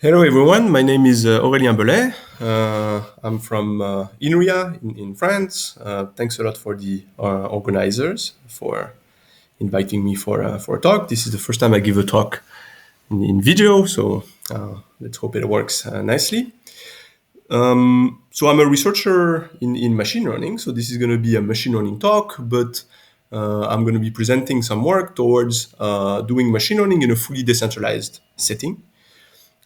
Hello everyone, my name is Aurélien Bellet. I'm from INRIA in France. Thanks a lot for the organizers for inviting me for a talk. This is the first time I give a talk in video, so let's hope it works nicely. So I'm a researcher in machine learning, so this is going to be a machine learning talk, but I'm going to be presenting some work towards doing machine learning in a fully decentralized setting.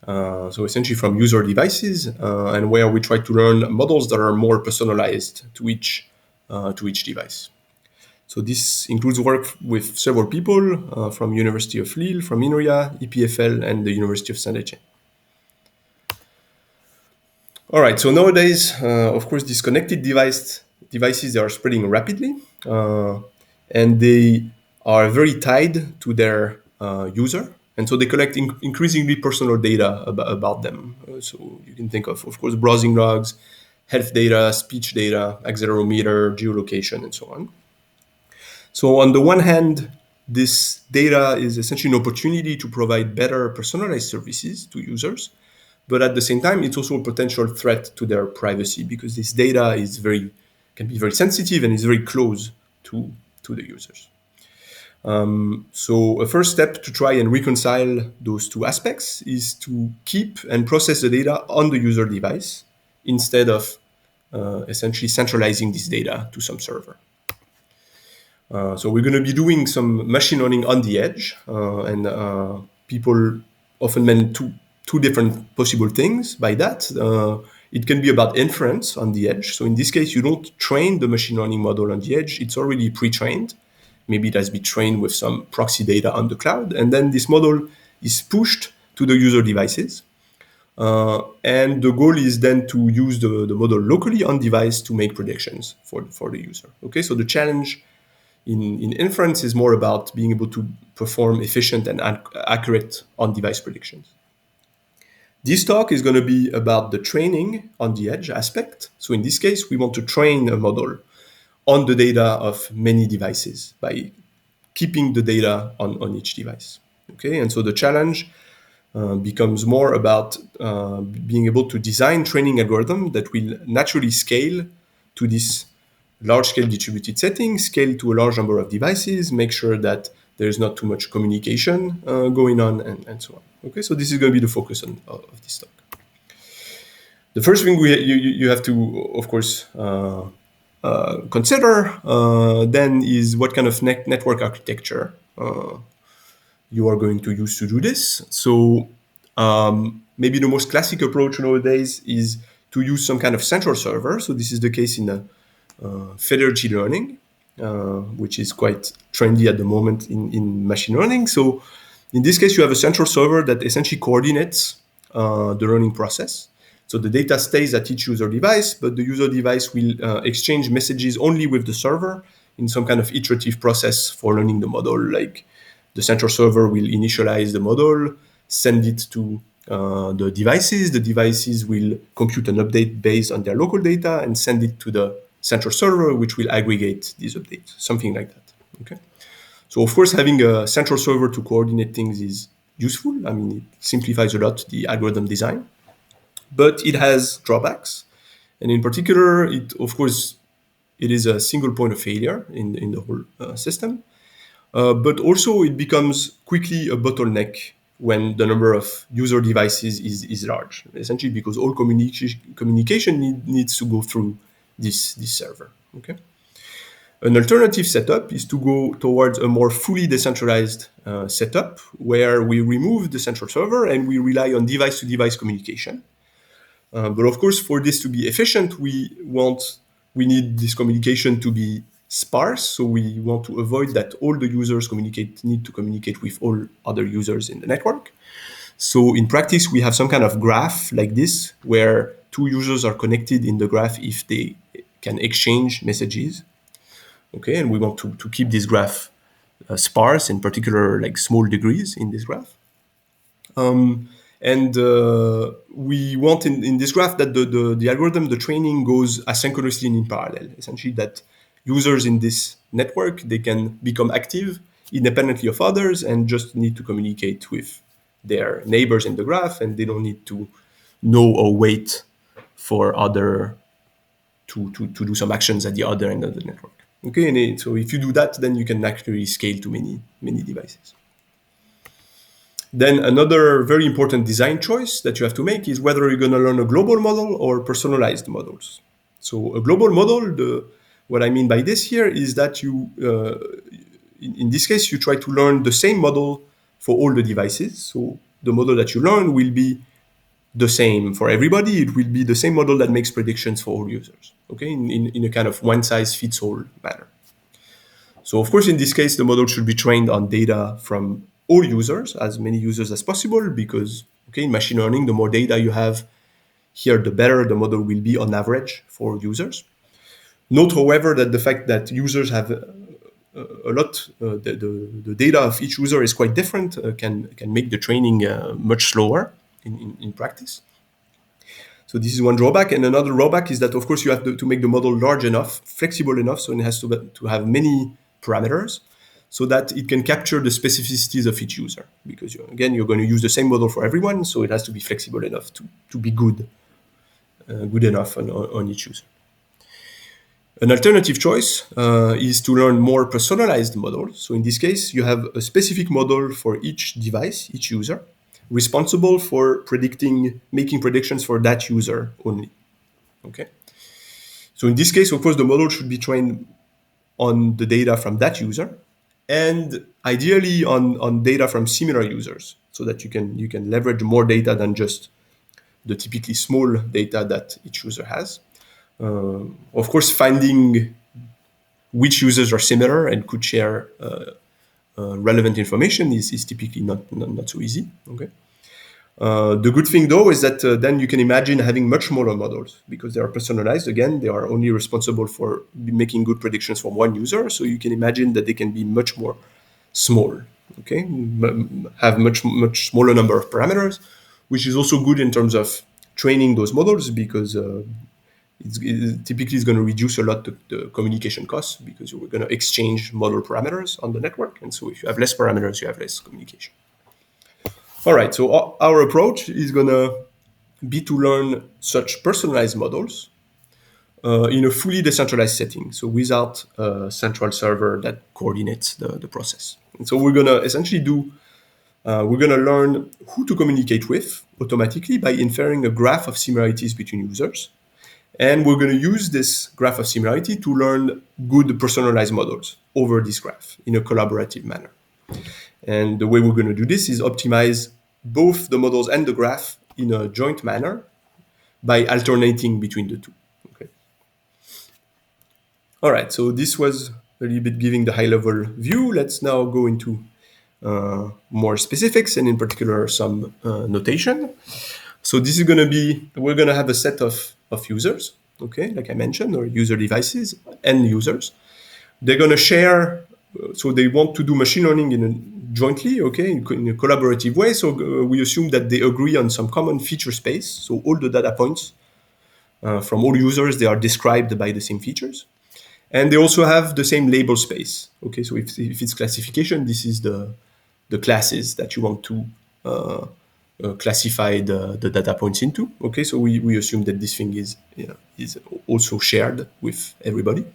So essentially from user devices, and where we try to learn models that are more personalized to each device. So this includes work with several people from University of Lille, from INRIA, EPFL, and the University of Saint-Etienne. All right, so nowadays, of course, these connected devices are spreading rapidly, and they are very tied to their user. And so they collect increasingly personal data about them. So you can think of course, browsing logs, health data, speech data, accelerometer, geolocation, and so on. So on the one hand, this data is essentially an opportunity to provide better personalized services to users. But at the same time, it's also a potential threat to their privacy because this data can be very sensitive and is very close to the users. So a first step to try and reconcile those two aspects is to keep and process the data on the user device instead of essentially centralizing this data to some server. So we're going to be doing some machine learning on the edge, and people often meant two different possible things by that. It can be about inference on the edge. So in this case, you don't train the machine learning model on the edge. It's already pre-trained. Maybe it has been trained with some proxy data on the cloud. And then this model is pushed to the user devices. And the goal is then to use the model locally on device to make predictions for the user. Okay, so the challenge in inference is more about being able to perform efficient and accurate on-device predictions. This talk is going to be about the training on the edge aspect. So in this case, we want to train a model on the data of many devices by keeping the data on each device. Okay, and so the challenge becomes more about being able to design training algorithm that will naturally scale to this large-scale distributed setting, scale to a large number of devices, make sure that there's not too much communication going on, and so on. Okay, so this is going to be the focus of this talk. The first thing you have to, of course, consider then is what kind of network architecture you are going to use to do this. So maybe the most classic approach nowadays is to use some kind of central server. So this is the case in federated learning, which is quite trendy at the moment in machine learning. So in this case, you have a central server that essentially coordinates the learning process. So the data stays at each user device, but the user device will exchange messages only with the server in some kind of iterative process for learning the model. Like the central server will initialize the model, send it to the devices. The devices will compute an update based on their local data and send it to the central server, which will aggregate these updates, something like that. Okay. So of course, having a central server to coordinate things is useful. I mean, it simplifies a lot the algorithm design, but it has drawbacks. And in particular, it is a single point of failure in the whole system. But also it becomes quickly a bottleneck when the number of user devices is large, essentially because all communication needs to go through this server. Okay. An alternative setup is to go towards a more fully decentralized setup where we remove the central server and we rely on device-to-device communication. But of course, for this to be efficient, we need this communication to be sparse. So we want to avoid that all the users need to communicate with all other users in the network. So in practice, we have some kind of graph like this, where two users are connected in the graph if they can exchange messages. Okay, and we want to keep this graph sparse, in particular, like small degrees in this graph. And we want in this graph that the algorithm, the training goes asynchronously and in parallel, essentially that users in this network, they can become active independently of others and just need to communicate with their neighbors in the graph, and they don't need to know or wait for other to do some actions at the other end of the network. Okay, and so if you do that, then you can actually scale to many devices. Then another very important design choice that you have to make is whether you're going to learn a global model or personalized models. So a global model, what I mean by this here is that you, in this case, you try to learn the same model for all the devices. So the model that you learn will be the same for everybody. It will be the same model that makes predictions for all users, okay, in a kind of one-size-fits-all manner. So of course, in this case, the model should be trained on data from all users, as many users as possible, because okay, in machine learning, the more data you have here, the better the model will be on average for users. Note, however, that the fact that users have a lot, the data of each user is quite different, can make the training much slower in practice. So this is one drawback. And another drawback is that, of course, you have to make the model large enough, flexible enough, so it has to have many parameters so that it can capture the specificities of each user. Because, again, you're going to use the same model for everyone, so it has to be flexible enough to be good enough on each user. An alternative choice is to learn more personalized models. So in this case, you have a specific model for each device, each user, responsible for making predictions for that user only. Okay. So in this case, of course, the model should be trained on the data from that user, and ideally on data from similar users, so that you can leverage more data than just the typically small data that each user has. Of course, finding which users are similar and could share relevant information is typically not so easy. Okay. The good thing, though, is that then you can imagine having much smaller models because they are personalized. Again, they are only responsible for making good predictions for one user. So you can imagine that they can be much more small, okay, have much smaller number of parameters, which is also good in terms of training those models because it typically is going to reduce a lot the communication costs because you're going to exchange model parameters on the network. And so if you have less parameters, you have less communication. All right, so our approach is going to be to learn such personalized models in a fully decentralized setting, so without a central server that coordinates the process. And so we're going to essentially we're going to learn who to communicate with automatically by inferring a graph of similarities between users. And we're going to use this graph of similarity to learn good personalized models over this graph in a collaborative manner. And the way we're going to do this is optimize both the models and the graph in a joint manner by alternating between the two. Okay. All right, so this was a little bit giving the high-level view. Let's now go into more specifics and in particular some notation. So this is going to be, we're going to have a set of users, okay, like I mentioned, or user devices and users. They're going to share, so they want to do machine learning jointly, okay, in a collaborative way. So we assume that they agree on some common feature space. So all the data points from all users, they are described by the same features. And they also have the same label space. Okay, so if it's classification, this is the classes that you want to classify the data points into. Okay, so we assume that this thing is also shared with everybody.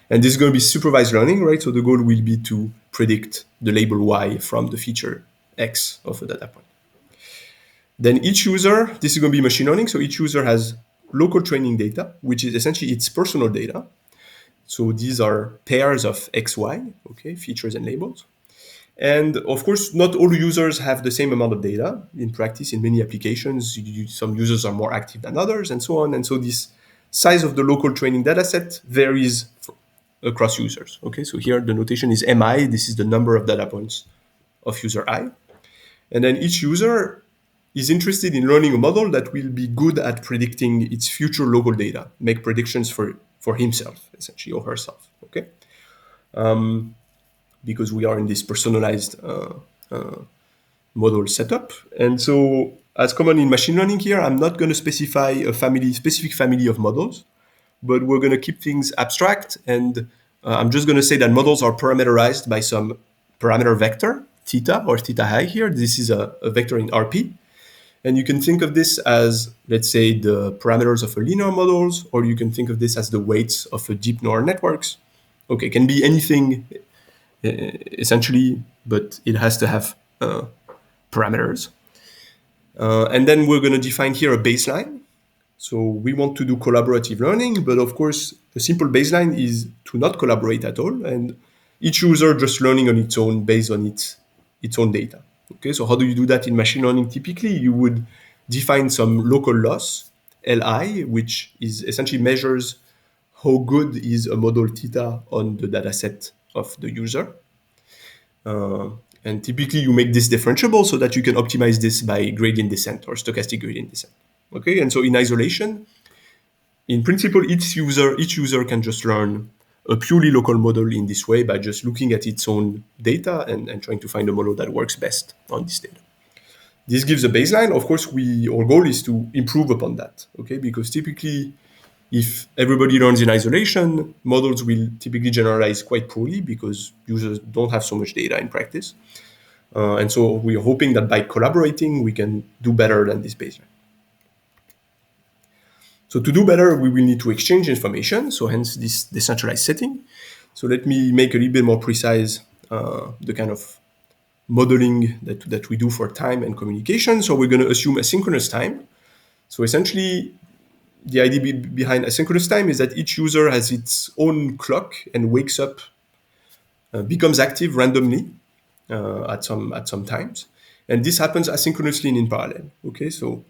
And this is going to be supervised learning, right? So the goal will be to predict the label Y from the feature X of a data point. Then each user, this is going to be machine learning. So each user has local training data, which is essentially its personal data. So these are pairs of XY, okay, features and labels. And of course, not all users have the same amount of data. In practice, in many applications, some users are more active than others and so on. And so this size of the local training data set varies across users. Okay, so here the notation is MI. This is the number of data points of user I. And then each user is interested in learning a model that will be good at predicting its future local data, make predictions for himself, essentially, or herself, okay? Because we are in this personalized model setup. And so, as common in machine learning here, I'm not going to specify a specific family of models, but we're going to keep things abstract. And I'm just going to say that models are parameterized by some parameter vector theta or theta high here. This is a vector in RP. And you can think of this as, let's say, the parameters of a linear models, or you can think of this as the weights of a deep neural networks. Okay, it can be anything essentially, but it has to have parameters. And then we're going to define here a baseline. So we want to do collaborative learning, but of course, a simple baseline is to not collaborate at all, and each user just learning on its own based on its own data. Okay, so how do you do that in machine learning? Typically, you would define some local loss, Li, which is essentially measures how good is a model theta on the data set of the user. And typically you make this differentiable so that you can optimize this by gradient descent or stochastic gradient descent. Okay, and so in isolation, in principle, each user can just learn a purely local model in this way by just looking at its own data and trying to find a model that works best on this data. This gives a baseline. Of course, our goal is to improve upon that, okay? Because typically, if everybody learns in isolation, models will typically generalize quite poorly because users don't have so much data in practice. And so we're hoping that by collaborating, we can do better than this baseline. So to do better, we will need to exchange information, so hence this decentralized setting. So let me make a little bit more precise the kind of modeling that we do for time and communication. So we're going to assume asynchronous time. So essentially, the idea behind asynchronous time is that each user has its own clock and wakes up, becomes active randomly at some times, and this happens asynchronously and in parallel. Okay, so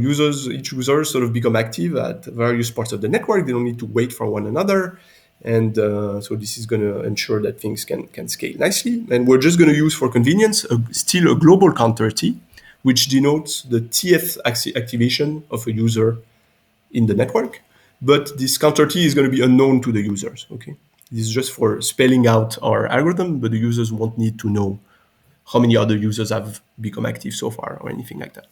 each user sort of become active at various parts of the network. They don't need to wait for one another, and so this is going to ensure that things can scale nicely. And we're just going to use for convenience still a global counter T, which denotes the Tth activation of a user in the network, but this counter T is going to be unknown to the users. Okay, this is just for spelling out our algorithm, but the users won't need to know how many other users have become active so far or anything like that.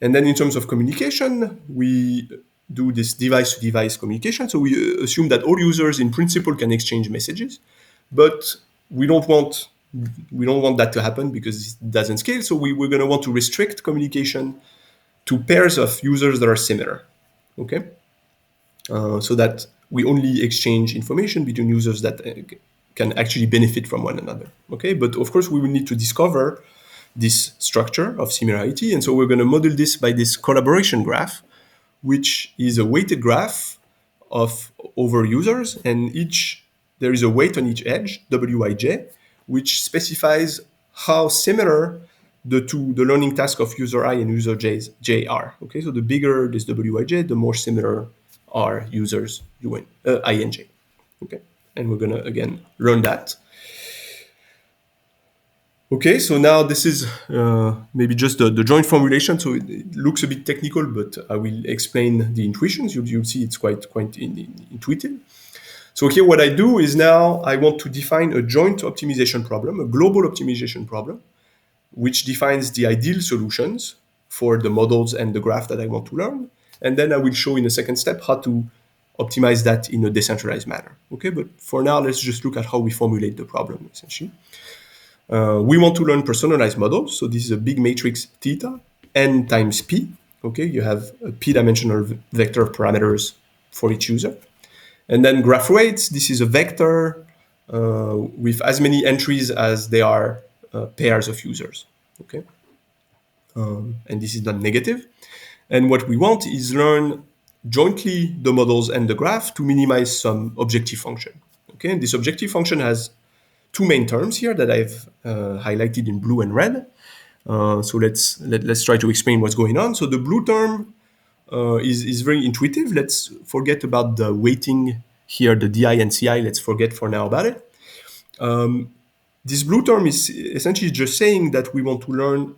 And then in terms of communication, we do this device-to-device communication. So we assume that all users in principle can exchange messages, but we don't want that to happen because it doesn't scale. So we're going to want to restrict communication to pairs of users that are similar. Okay, so that we only exchange information between users that can actually benefit from one another. Okay, but of course we will need to discover this structure of similarity, and so we're going to model this by this collaboration graph, which is a weighted graph of over users, and there is a weight on each edge, Wij, which specifies how similar the learning task of user I and user J are. Okay, so the bigger this Wij, the more similar are users I and J. Okay, and we're gonna again learn that. Okay, so now this is maybe just the joint formulation. So it looks a bit technical, but I will explain the intuitions. You'll see it's quite intuitive. So here what I do is now I want to define a joint optimization problem, a global optimization problem, which defines the ideal solutions for the models and the graph that I want to learn. And then I will show in a second step how to optimize that in a decentralized manner. Okay, but for now, let's just look at how we formulate the problem, essentially. We want to learn personalized models. So this is a big matrix theta, n times p. Okay, you have a p-dimensional vector of parameters for each user. And then graph weights, this is a vector with as many entries as there are pairs of users. Okay, and this is not negative. And what we want is learn jointly the models and the graph to minimize some objective function. Okay, and this objective function has two main terms here that I've highlighted in blue and red. So let's try to explain what's going on. So the blue term is very intuitive. Let's forget about the weighting here, the DI and CI. Let's forget for now about it. This blue term is essentially just saying that we want to learn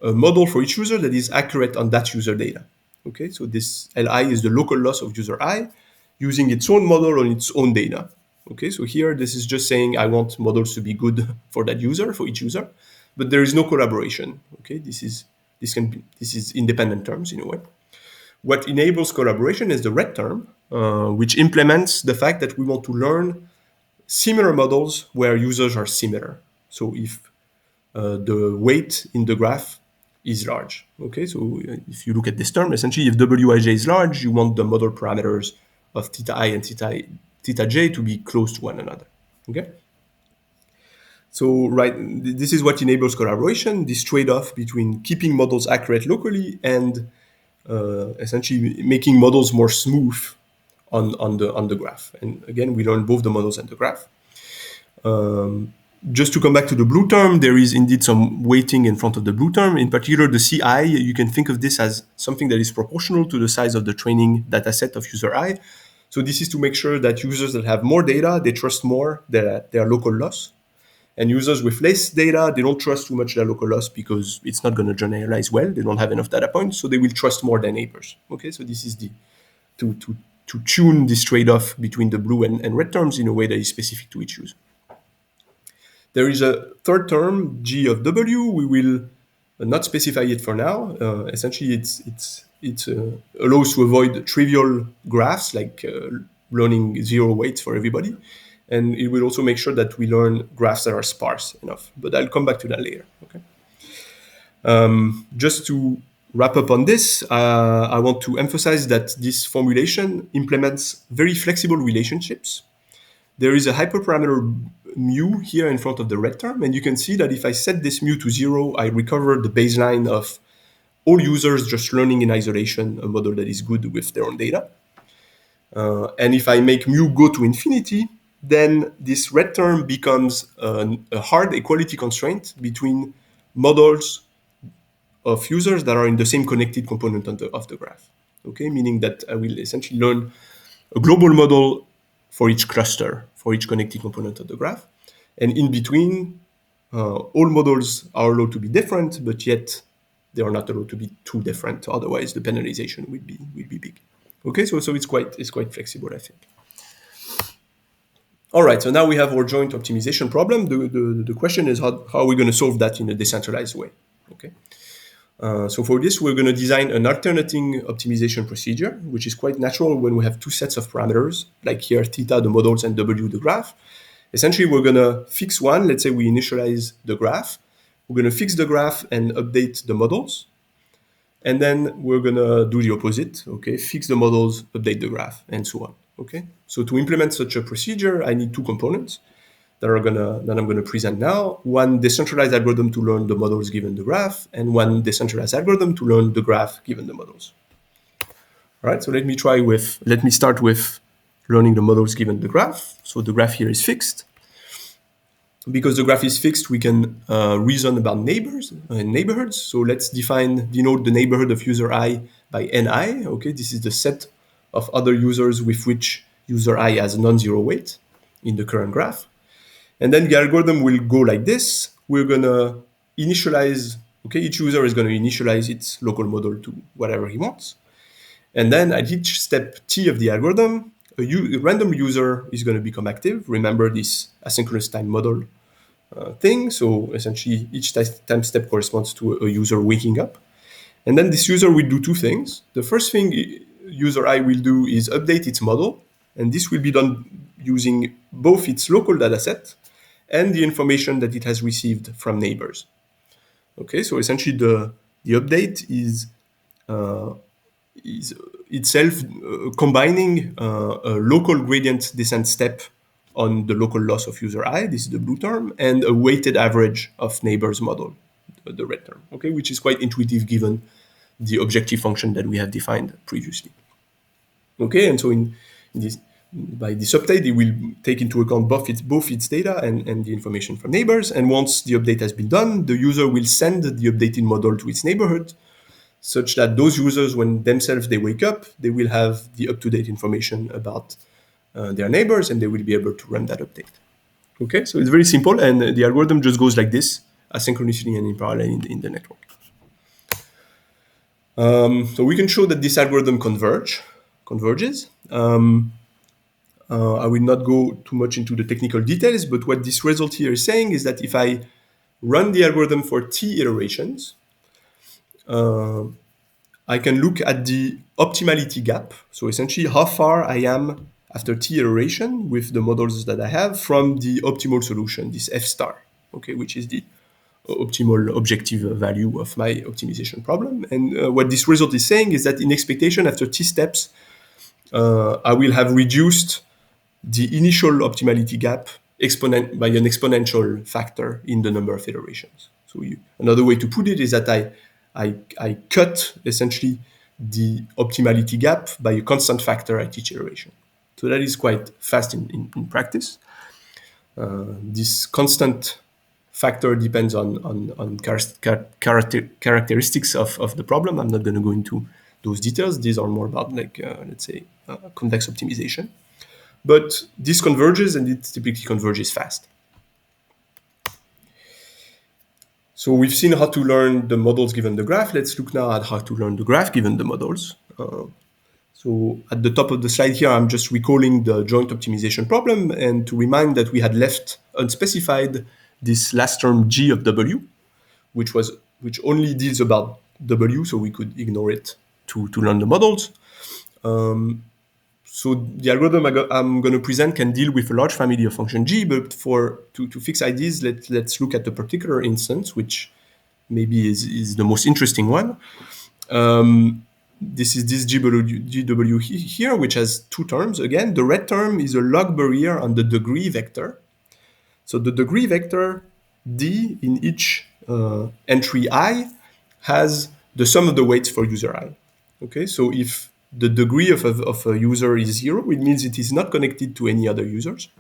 a model for each user that is accurate on that user data. Okay, so this Li is the local loss of user I using its own model on its own data. Okay, so here this is just saying I want models to be good for that user, for each user, but there is no collaboration. Okay, this is independent terms in a way. What enables collaboration is the red term, which implements the fact that we want to learn similar models where users are similar. So if the weight in the graph is large. Okay, so if you look at this term, essentially, if Wij is large, you want the model parameters of theta I and theta j to be close to one another. Okay. So, right, this is what enables collaboration, this trade-off between keeping models accurate locally and essentially making models more smooth on the graph. And again, we learn both the models and the graph. Just to come back to the blue term, there is indeed some weighting in front of the blue term. In particular, the Ci, you can think of this as something that is proportional to the size of the training data set of user I. So this is to make sure that users that have more data, they trust more their local loss. And users with less data, they don't trust too much their local loss because it's not going to generalize well. They don't have enough data points, so they will trust more their neighbors. Okay, so this is to tune this trade-off between the blue and red terms in a way that is specific to each user. There is a third term, G of W. We will not specify it for now. Essentially, it allows to avoid trivial graphs like learning zero weights for everybody. And it will also make sure that we learn graphs that are sparse enough. But I'll come back to that later. Okay. Just to wrap up on this, I want to emphasize that this formulation implements very flexible relationships. There is a hyperparameter mu here in front of the red term, and you can see that if I set this mu to 0, I recover the baseline of all users just learning in isolation a model that is good with their own data. And if I make mu go to infinity, then this red term becomes a hard equality constraint between models of users that are in the same connected component of the graph. Okay, meaning that I will essentially learn a global model for each cluster, for each connected component of the graph. And in between, all models are allowed to be different, but yet they are not allowed to be too different. Otherwise, the penalization will be big. Okay, so it's quite flexible, I think. All right, so now we have our joint optimization problem. The question is how are we going to solve that in a decentralized way? Okay. So for this, we're going to design an alternating optimization procedure, which is quite natural when we have two sets of parameters, like here theta, the models, and W, the graph. Essentially, we're going to fix one. Let's say we initialize the graph. We're going to fix the graph and update the models. And then we're going to do the opposite, okay? Fix the models, update the graph, and so on, okay? So to implement such a procedure, I need two components that I'm going to present now. One decentralized algorithm to learn the models given the graph, and one decentralized algorithm to learn the graph given the models. All right, so let me start with learning the models given the graph. So the graph here is fixed. Because the graph is fixed, we can reason about neighbors and neighborhoods. So let's denote the neighborhood of user I by Ni. Okay, this is the set of other users with which user I has non-zero weight in the current graph. And then the algorithm will go like this. We're going to initialize, okay, each user is going to initialize its local model to whatever he wants. And then at each step T of the algorithm, a random user is going to become active. Remember this asynchronous time model thing. So essentially, each time step corresponds to a user waking up. And then this user will do two things. The first thing user I will do is update its model. And this will be done using both its local data set and the information that it has received from neighbors. Okay, so essentially the update is itself combining a local gradient descent step on the local loss of user I, this is the blue term, and a weighted average of neighbors model, the red term, okay, which is quite intuitive given the objective function that we have defined previously. Okay, and so by this update, it will take into account both its data and the information from neighbors. And once the update has been done, the user will send the updated model to its neighborhood, such that those users, when themselves they wake up, they will have the up-to-date information about their neighbors, and they will be able to run that update. Okay, so it's very simple, and the algorithm just goes like this, asynchronously and in parallel in the network. So we can show that this algorithm converges. I will not go too much into the technical details, but what this result here is saying is that if I run the algorithm for t iterations, I can look at the optimality gap. So essentially how far I am after t iteration with the models that I have from the optimal solution, this f star, okay, which is the optimal objective value of my optimization problem. And what this result is saying is that in expectation, after t steps, I will have reduced the initial optimality gap by an exponential factor in the number of iterations. So another way to put it is that I cut essentially the optimality gap by a constant factor at each iteration. So that is quite fast in practice. This constant factor depends on characteristics of the problem. I'm not going to go into those details. These are more about let's say convex optimization. But this converges, and it typically converges fast. So we've seen how to learn the models given the graph. Let's look now at how to learn the graph given the models. So at the top of the slide here, I'm just recalling the joint optimization problem, and to remind that we had left unspecified this last term G of W, which only deals about W, so we could ignore it to learn the models. So the algorithm I'm going to present can deal with a large family of function G, but to fix IDs, let's look at the particular instance, which maybe is the most interesting one. This is this GW here, which has two terms. Again, the red term is a log barrier on the degree vector. So the degree vector D in each entry I has the sum of the weights for user I. Okay, so if the degree of a user is 0, it means it is not connected to any other users.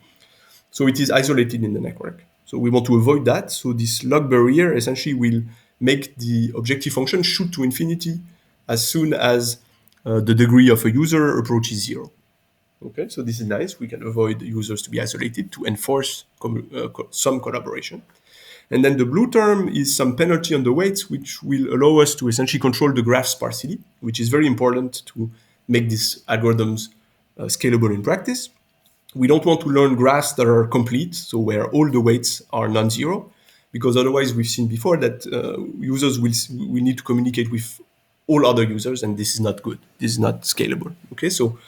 So it is isolated in the network. So we want to avoid that. So this log barrier essentially will make the objective function shoot to infinity as soon as the degree of a user approaches 0. Okay, so this is nice. We can avoid users to be isolated to enforce some collaboration. And then the blue term is some penalty on the weights, which will allow us to essentially control the graph sparsity, which is very important to make these algorithms scalable in practice. We don't want to learn graphs that are complete, so where all the weights are non-zero, because otherwise we've seen before that users will need to communicate with all other users, and this is not good. This is not scalable. Okay, so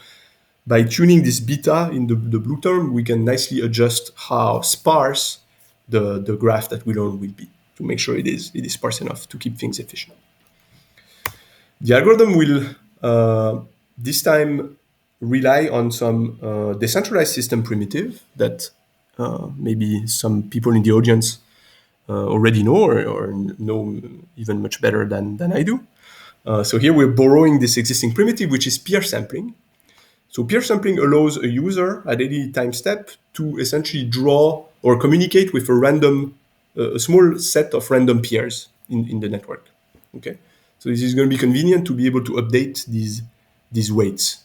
by tuning this beta in the blue term, we can nicely adjust how sparse the graph that we learn will be to make sure it is sparse enough to keep things efficient. The algorithm will this time rely on some decentralized system primitive that maybe some people in the audience already know or know even much better than I do. So here we're borrowing this existing primitive, which is peer sampling. So peer sampling allows a user at any time step to essentially draw or communicate with a small set of random peers in the network. Okay, so this is going to be convenient to be able to update these weights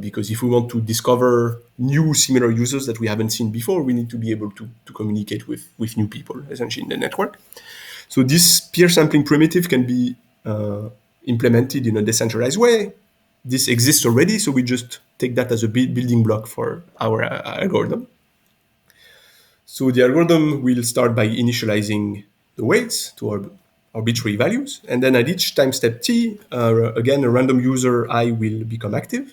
because if we want to discover new similar users that we haven't seen before, we need to be able to communicate with new people essentially in the network. So this peer sampling primitive can be implemented in a decentralized way. This exists already, so we just take that as a building block for our algorithm. So the algorithm will start by initializing the weights to our arbitrary values, and then at each time step t, again, a random user I will become active.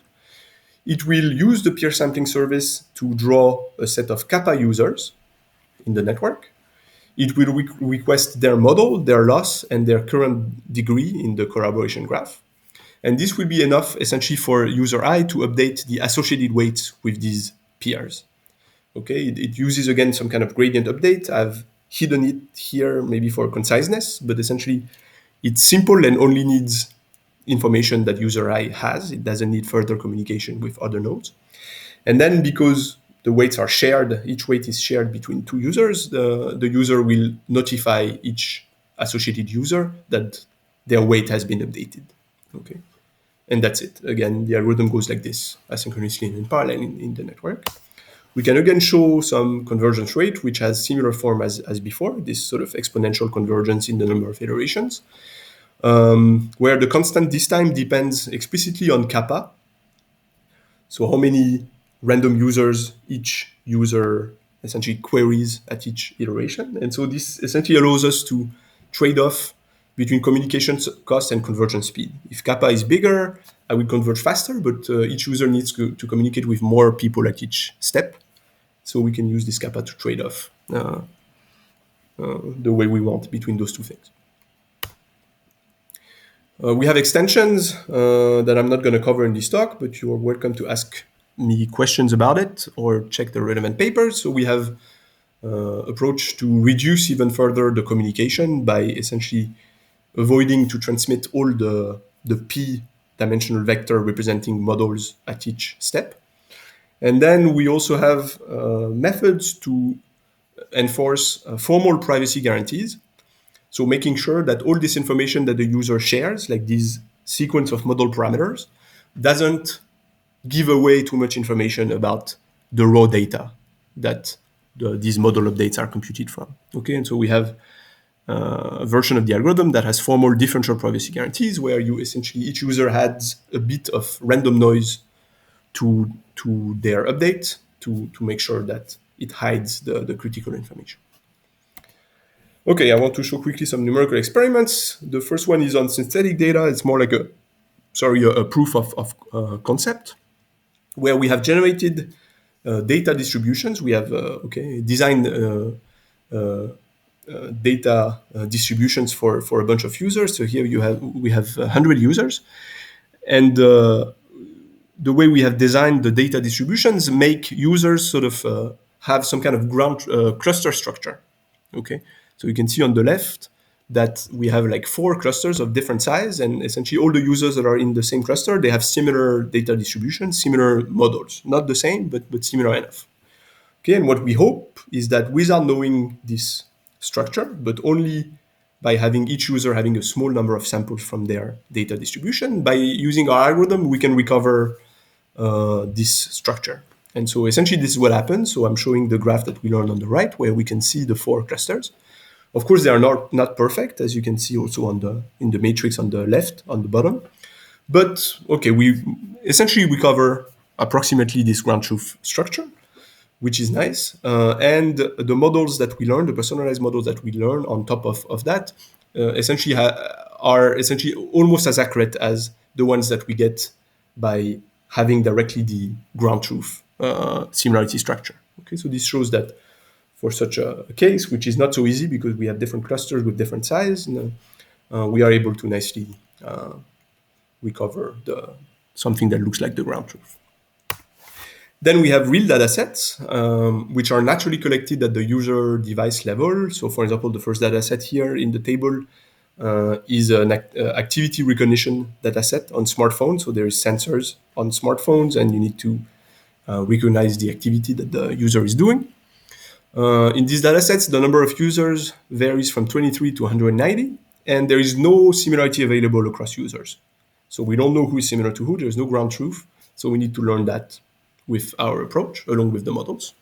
It will use the peer sampling service to draw a set of kappa users in the network. It will request their model, their loss, and their current degree in the collaboration graph. And this will be enough essentially for user I to update the associated weights with these peers. Okay, it uses again some kind of gradient update. I've hidden it here maybe for conciseness, but essentially it's simple and only needs information that user I has. It doesn't need further communication with other nodes. And then because the weights are shared, each weight is shared between two users, the user will notify each associated user that their weight has been updated. Okay, and that's it. Again, the algorithm goes like this, asynchronously and in parallel in the network. We can again show some convergence rate, which has similar form as before, this sort of exponential convergence in the number of iterations, where the constant this time depends explicitly on kappa. So how many random users each user essentially queries at each iteration. And so this essentially allows us to trade off between communication cost and convergence speed. If kappa is bigger, I will converge faster, but each user needs to communicate with more people at each step. So we can use this kappa to trade off. the way we want between those two things. We have extensions that I'm not going to cover in this talk, but you are welcome to ask me questions about it or check the relevant papers. So we have approach to reduce even further the communication by essentially avoiding to transmit all the p-dimensional vector representing models at each step. And then we also have methods to enforce formal privacy guarantees. So making sure that all this information that the user shares, like this sequence of model parameters, doesn't give away too much information about the raw data that these model updates are computed from. Okay, and so we have a version of the algorithm that has formal differential privacy guarantees, where you essentially each user adds a bit of random noise to their update to make sure that it hides the critical information. Okay, I want to show quickly some numerical experiments. The first one is on synthetic data. It's more like a proof of concept, where we have generated data distributions. We have designed data distributions for a bunch of users. So here we have 100 users, and the way we have designed the data distributions make users sort of have some kind of ground cluster structure. Okay, so you can see on the left that we have like 4 clusters of different size, and essentially all the users that are in the same cluster, they have similar data distribution, similar models, not the same, but similar enough. Okay, and what we hope is that without knowing this structure, but only by having each user having a small number of samples from their data distribution, by using our algorithm, we can recover this structure. And so essentially this is what happens. So I'm showing the graph that we learned on the right, where we can see the 4 clusters. Of course, they are not perfect, as you can see also in the matrix on the left, on the bottom. But okay, we essentially recover approximately this ground truth structure, which is nice. And the models that we learn, the personalized models that we learn on top of that, essentially are essentially almost as accurate as the ones that we get by having directly the ground truth similarity structure. Okay, so this shows that for such a case, which is not so easy because we have different clusters with different size, and, we are able to nicely recover something that looks like the ground truth. Then we have real data sets, which are naturally collected at the user device level. So for example, the first data set here in the table is an activity recognition data set on smartphones. So there is sensors on smartphones, and you need to recognize the activity that the user is doing. In these data sets, the number of users varies from 23 to 190, and there is no similarity available across users. So we don't know who is similar to who. There's no ground truth. So we need to learn that with our approach, along with the models.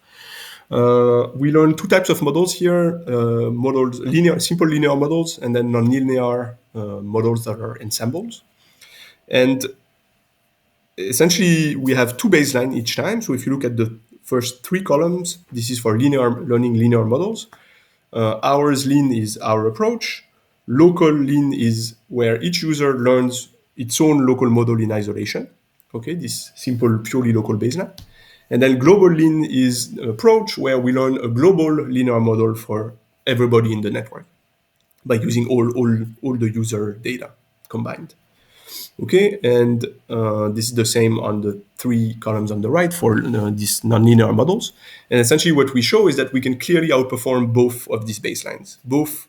We learn 2 types of models here, models, simple linear models, and then nonlinear models that are ensembles. And essentially, we have 2 baselines each time. So if you look at the first 3 columns, this is for learning linear models. Ours lean is our approach. Local lean is where each user learns its own local model in isolation. Okay, this simple, purely local baseline. And then global lean is an approach where we learn a global linear model for everybody in the network by using all the user data combined. Okay, and this is the same on the 3 columns on the right for these nonlinear models. And essentially what we show is that we can clearly outperform both of these baselines, both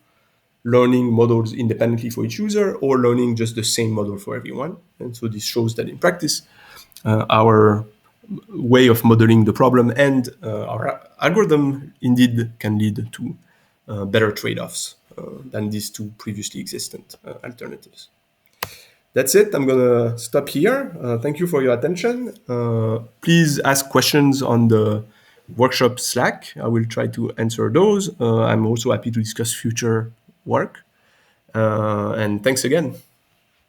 learning models independently for each user or learning just the same model for everyone. And so this shows that in practice, our way of modeling the problem and our algorithm indeed can lead to better trade-offs than these 2 previously existent alternatives. That's it. I'm going to stop here. Thank you for your attention. Please ask questions on the workshop Slack. I will try to answer those. I'm also happy to discuss future work. And thanks again.